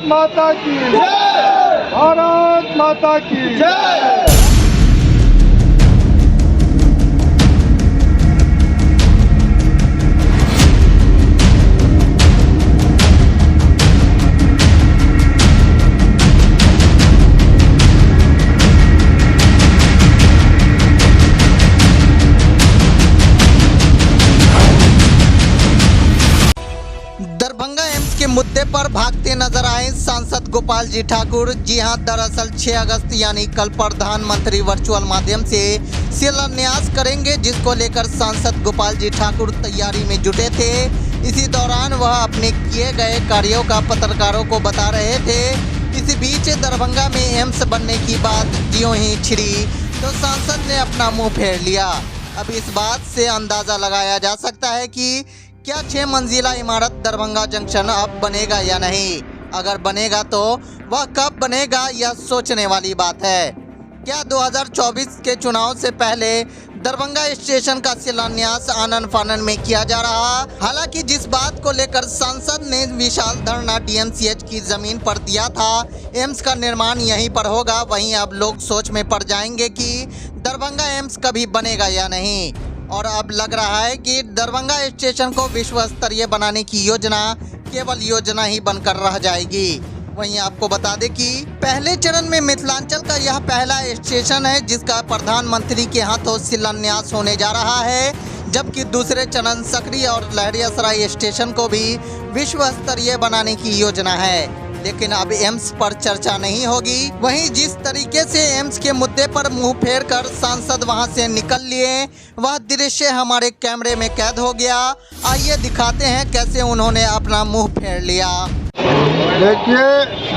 माता की जय। भारत माता की जय। दरभंगा एम्स के मुद्दे पर भागते नजर आए सांसद गोपाल जी ठाकुर। जी हां, दरअसल 6 अगस्त यानी कल प्रधानमंत्री वर्चुअल माध्यम से शिलान्यास करेंगे, जिसको लेकर सांसद गोपाल जी ठाकुर तैयारी में जुटे थे। इसी दौरान वह अपने किए गए कार्यों का पत्रकारों को बता रहे थे। इसी बीच दरभंगा में एम्स बनने की बात ज्यों ही छिड़ी तो सांसद ने अपना मुंह फेर लिया। अब इस बात से अंदाजा लगाया जा सकता है कि क्या 6 मंजिला इमारत दरभंगा जंक्शन अब बनेगा या नहीं। अगर बनेगा तो वह कब बनेगा, यह सोचने वाली बात है। क्या 2024 के चुनाव से पहले दरभंगा स्टेशन का शिलान्यास आनन फानन में किया जा रहा। हालांकि जिस बात को लेकर सांसद ने विशाल धरना डीएमसीएच की जमीन पर दिया था, एम्स का निर्माण यहीं पर होगा, वहीं अब लोग सोच में पड़ जाएंगे कि दरभंगा एम्स कभी बनेगा या नहीं। और अब लग रहा है कि दरभंगा स्टेशन को विश्व स्तरीय बनाने की योजना केवल योजना ही बनकर रह जाएगी। वहीं आपको बता दें कि पहले चरण में मिथिलांचल का यह पहला स्टेशन है जिसका प्रधानमंत्री के हाथों शिलान्यास होने जा रहा है, जबकि दूसरे चरण सकरी और लहरियासराय स्टेशन को भी विश्व स्तरीय बनाने की योजना है। लेकिन अब एम्स पर चर्चा नहीं होगी। वहीं जिस तरीके से एम्स के मुद्दे पर मुंह फेर कर सांसद वहां से निकल लिए, वह दृश्य हमारे कैमरे में कैद हो गया। आइए दिखाते हैं कैसे उन्होंने अपना मुंह फेर लिया। देखिए,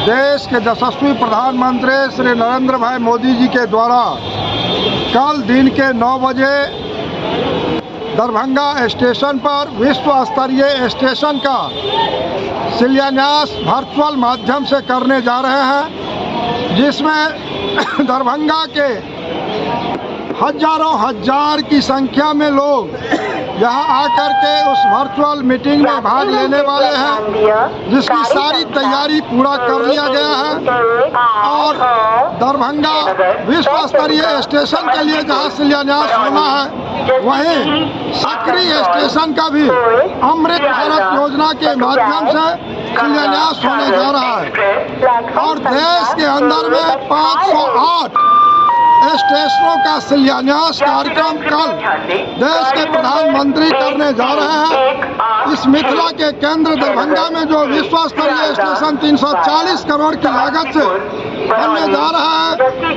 देश के यशस्वी प्रधानमंत्री श्री नरेंद्र भाई मोदी जी के द्वारा कल दिन के 9 बजे दरभंगा स्टेशन पर विश्व स्तरीय स्टेशन का शिलान्यास वर्चुअल माध्यम से करने जा रहे हैं, जिसमें दरभंगा के हजारों हजार की संख्या में लोग यहाँ आकर के उस वर्चुअल मीटिंग में भाग लेने वाले हैं, जिसकी सारी तैयारी पूरा कर लिया गया है। और दरभंगा विश्व स्तरीय स्टेशन के लिए जहाँ शिलान्यास होना है, वहीं सकरी स्टेशन का भी अमृत भारत योजना के माध्यम से शिलान्यास होने जा रहा है। और देश के अंदर में 508 स्टेशनों का शिलान्यास कार्यक्रम कल देश के प्रधानमंत्री करने जा रहे हैं। इस मिथिला के केंद्र दरभंगा में जो विश्व स्तरीय स्टेशन 340 करोड़ की लागत से बनने जा रहा है,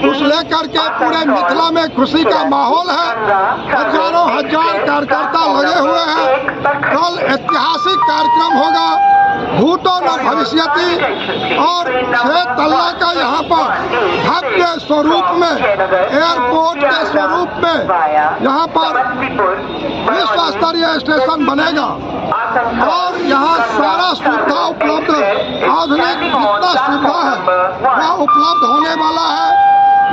उस लेकर के पूरे मिथिला में खुशी का माहौल है। हजारों हजार कार्यकर्ता लगे हुए हैं। कल ऐतिहासिक कार्यक्रम होगा, भूतो न भविष्यति। और 6 तल्ला का यहाँ पर भव्य स्वरूप में, एयरपोर्ट के स्वरूप में यहाँ पर विश्व स्तरीय स्टेशन बनेगा। और यहाँ सारा सुविधा उपलब्ध, आधुनिक जितना सुविधा है वह उपलब्ध होने वाला है।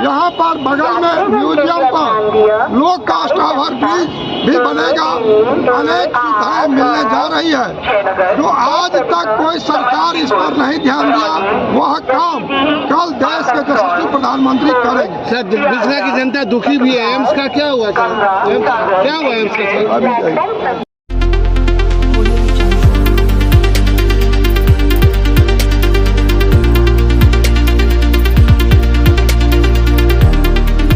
यहाँ पर बगल में म्यूजियम पर लो कास्ट ओवर ब्रिज भी बनेगा। अनेक सुविधाएं मिलने जा रही है, जो आज तक कोई सरकार इस पर नहीं ध्यान दिया। वह काम कल देश के यशस्वी प्रधानमंत्री करेंगे। सर, मिथिला की जनता दुखी भी है। एम्स का क्या हुआ सर? क्या हुआ एम्स का सर?